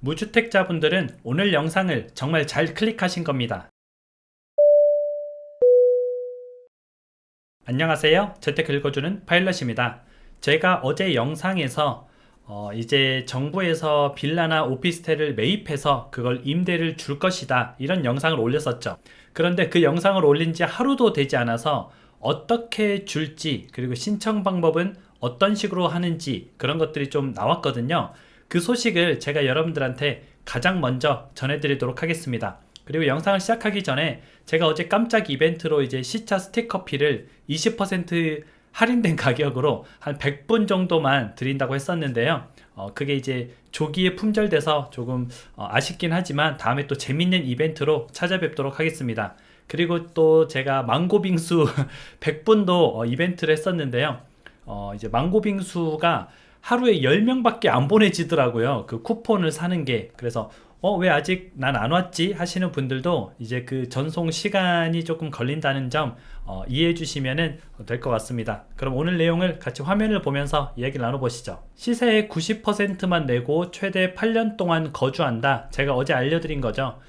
무주택자분들은 오늘 영상을 정말 잘 클릭하신 겁니다. 안녕하세요. 재테크 읽어주는 파일럿입니다. 제가 어제 영상에서 이제 정부에서 빌라나 오피스텔을 매입해서 그걸 임대를 줄 것이다, 이런 영상을 올렸었죠. 그런데 그 영상을 올린 지 하루도 되지 않아서 어떻게 줄지, 그리고 신청 방법은 어떤 식으로 하는지, 그런 것들이 좀 나왔거든요. 그 소식을 제가 여러분들한테 가장 먼저 전해드리도록 하겠습니다. 그리고 영상을 시작하기 전에 제가 어제 깜짝 이벤트로 이제 시차 스틱커피를 20% 할인된 가격으로 한 100분 정도만 드린다고 했었는데요. 그게 이제 조기에 품절돼서 조금 아쉽긴 하지만 다음에 또 재밌는 이벤트로 찾아뵙도록 하겠습니다. 그리고 또 제가 망고빙수 100분도 이벤트를 했었는데요. 이제 망고빙수가 하루에 10명밖에 안 보내지더라고요. 그 쿠폰을 사는 게. 그래서 왜 아직 난 안 왔지 하시는 분들도 이제 그 전송 시간이 조금 걸린다는 점 이해해 주시면 될 것 같습니다. 그럼 오늘 내용을 같이 화면을 보면서 이야기를 나눠보시죠. 시세의 90%만 내고 최대 8년 동안 거주한다, 제가 어제 알려드린 거죠.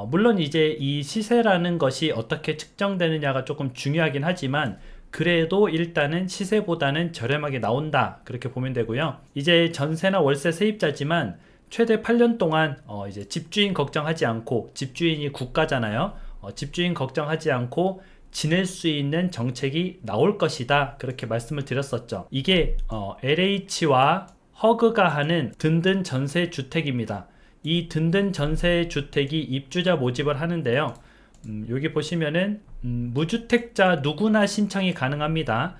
물론 이제 이 시세라는 것이 어떻게 측정되느냐가 조금 중요하긴 하지만 그래도 일단은 시세보다는 저렴하게 나온다, 그렇게 보면 되고요. 이제 전세나 월세 세입자지만 최대 8년 동안 이제 집주인 걱정하지 않고, 집주인이 국가잖아요. 집주인 걱정하지 않고 지낼 수 있는 정책이 나올 것이다, 그렇게 말씀을 드렸었죠. 이게 LH와 허그가 하는 든든 전세 주택입니다. 이 든든 전세 주택이 입주자 모집을 하는데요. 여기 보시면은 무주택자 누구나 신청이 가능합니다.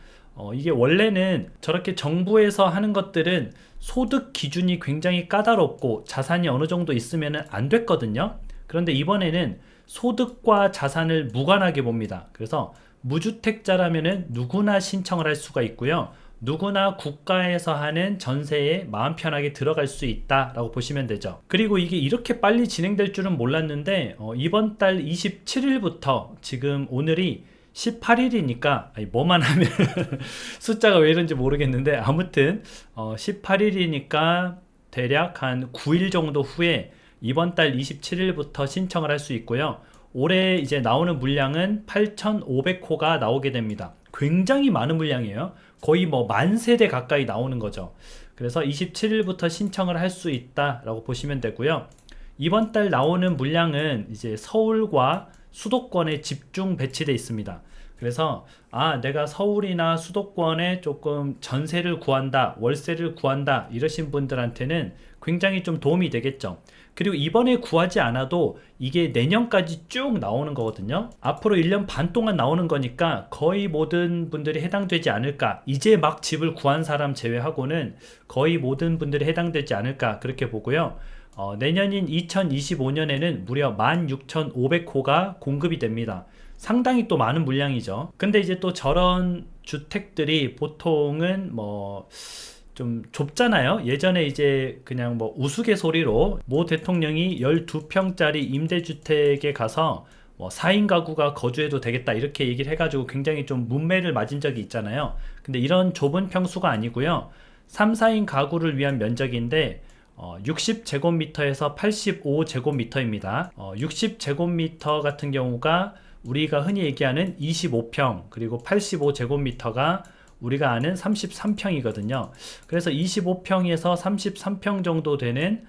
이게 원래는 저렇게 정부에서 하는 것들은 소득 기준이 굉장히 까다롭고 자산이 어느 정도 있으면 안 됐거든요. 그런데 이번에는 소득과 자산을 무관하게 봅니다. 그래서 무주택자라면은 누구나 신청을 할 수가 있고요. 누구나 국가에서 하는 전세에 마음 편하게 들어갈 수 있다라고 보시면 되죠. 그리고 이게 이렇게 빨리 진행될 줄은 몰랐는데 이번 달 27일부터 지금 오늘이 18일이니까 뭐만 하면 숫자가 왜 이런지 모르겠는데, 아무튼 18일이니까 대략 한 9일 정도 후에 이번 달 27일부터 신청을 할 수 있고요. 올해 이제 나오는 물량은 8,500호가 나오게 됩니다. 굉장히 많은 물량이에요. 거의 뭐 10,000세대 가까이 나오는 거죠. 그래서 27일부터 신청을 할 수 있다라고 보시면 되고요. 이번 달 나오는 물량은 이제 서울과 수도권에 집중 배치되어 있습니다. 그래서 내가 서울이나 수도권에 조금 전세를 구한다, 월세를 구한다, 이러신 분들한테는 굉장히 좀 도움이 되겠죠. 그리고 이번에 구하지 않아도 이게 내년까지 쭉 나오는 거거든요. 앞으로 1년 반 동안 나오는 거니까 거의 모든 분들이 해당되지 않을까, 이제 막 집을 구한 사람 제외하고는 거의 모든 분들이 해당되지 않을까, 그렇게 보고요. 내년인 2025년에는 무려 16,500호가 공급이 됩니다. 상당히 또 많은 물량이죠. 근데 이제 또 저런 주택들이 보통은 좀 좁잖아요. 예전에 이제 그냥 우스갯소리로 모 대통령이 12평짜리 임대주택에 가서 4인 가구가 거주해도 되겠다, 이렇게 얘기를 해가지고 굉장히 좀 문매를 맞은 적이 있잖아요. 근데 이런 좁은 평수가 아니고요. 3, 4인 가구를 위한 면적인데 60제곱미터에서 85제곱미터입니다. 60제곱미터 같은 경우가 우리가 흔히 얘기하는 25평, 그리고 85제곱미터가 우리가 아는 33평이거든요. 그래서 25평에서 33평 정도 되는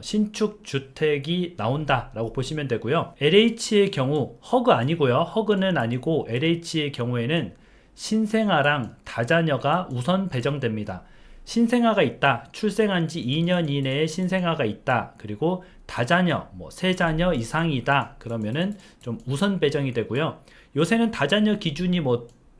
신축 주택이 나온다라고 보시면 되고요. LH의 경우, 허그 아니고요. 허그는 아니고 LH의 경우에는 신생아랑 다자녀가 우선 배정됩니다. 신생아가 있다, 출생한 지 2년 이내에 신생아가 있다, 그리고 다자녀, 3자녀 이상이다, 그러면은 좀 우선 배정이 되고요. 요새는 다자녀 기준이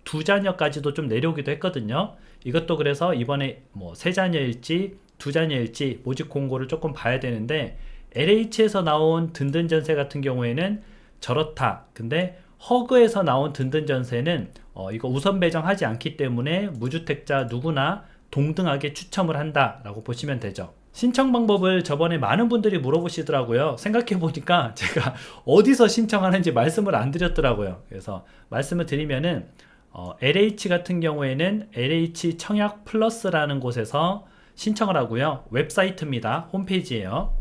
2자녀까지도 좀 내려오기도 했거든요. 이것도 그래서 이번에 3자녀일지 2자녀일지 모집 공고를 조금 봐야 되는데, LH에서 나온 든든 전세 같은 경우에는 저렇다. 근데 허그에서 나온 든든 전세는 이거 우선 배정하지 않기 때문에 무주택자 누구나 동등하게 추첨을 한다라고 보시면 되죠. 신청 방법을 저번에 많은 분들이 물어보시더라고요. 생각해보니까 제가 어디서 신청하는지 말씀을 안 드렸더라고요. 그래서 말씀을 드리면은 LH 같은 경우에는 LH 청약 플러스라는 곳에서 신청을 하고요. 웹사이트입니다. 홈페이지예요.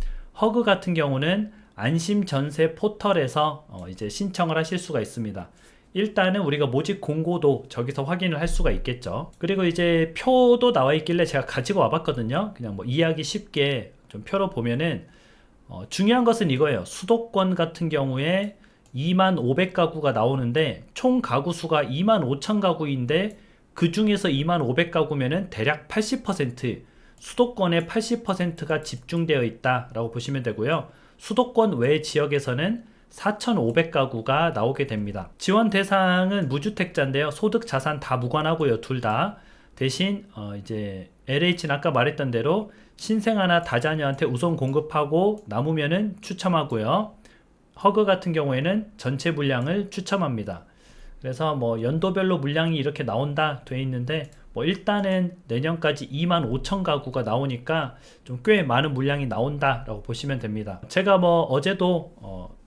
허그 같은 경우는 안심 전세 포털에서 이제 신청을 하실 수가 있습니다. 일단은 우리가 모집 공고도 저기서 확인을 할 수가 있겠죠. 그리고 이제 표도 나와 있길래 제가 가지고 와봤거든요. 그냥 뭐 이해하기 쉽게 좀 표로 보면은 중요한 것은 이거예요. 수도권 같은 경우에 2만 500가구가 나오는데 총 가구 수가 2만 5천 가구인데 그 중에서 2만 500가구면은 대략 80% 수도권의 80%가 집중되어 있다라고 보시면 되고요. 수도권 외 지역에서는 4,500가구가 나오게 됩니다. 지원 대상은 무주택자인데요. 소득, 자산 다 무관하고요. 둘 다. 대신 이제 LH는 아까 말했던 대로 신생아나 다자녀한테 우선 공급하고 남으면은 추첨하고요. 허그 같은 경우에는 전체 물량을 추첨합니다. 그래서 뭐 연도별로 물량이 이렇게 나온다 돼 있는데 뭐 일단은 내년까지 2만 5천 가구가 나오니까 좀 꽤 많은 물량이 나온다라고 보시면 됩니다. 제가 뭐 어제도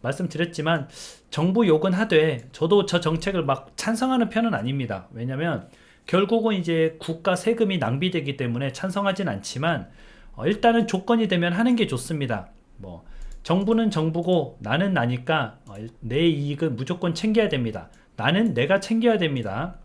말씀드렸지만 정부 욕은 하되 저도 저 정책을 막 찬성하는 편은 아닙니다. 왜냐면 결국은 이제 국가 세금이 낭비되기 때문에 찬성하진 않지만 일단은 조건이 되면 하는 게 좋습니다. 뭐 정부는 정부고 나는 나니까 내 이익은 무조건 챙겨야 됩니다. 나는 내가 챙겨야 됩니다.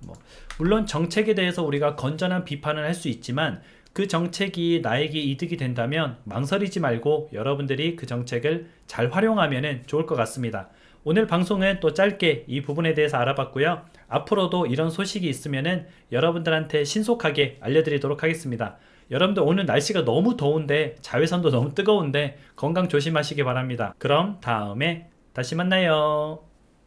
물론 정책에 대해서 우리가 건전한 비판을 할 수 있지만 그 정책이 나에게 이득이 된다면 망설이지 말고 여러분들이 그 정책을 잘 활용하면 좋을 것 같습니다. 오늘 방송은 또 짧게 이 부분에 대해서 알아봤고요. 앞으로도 이런 소식이 있으면 여러분들한테 신속하게 알려드리도록 하겠습니다. 여러분들 오늘 날씨가 너무 더운데 자외선도 너무 뜨거운데 건강 조심하시기 바랍니다. 그럼 다음에 다시 만나요.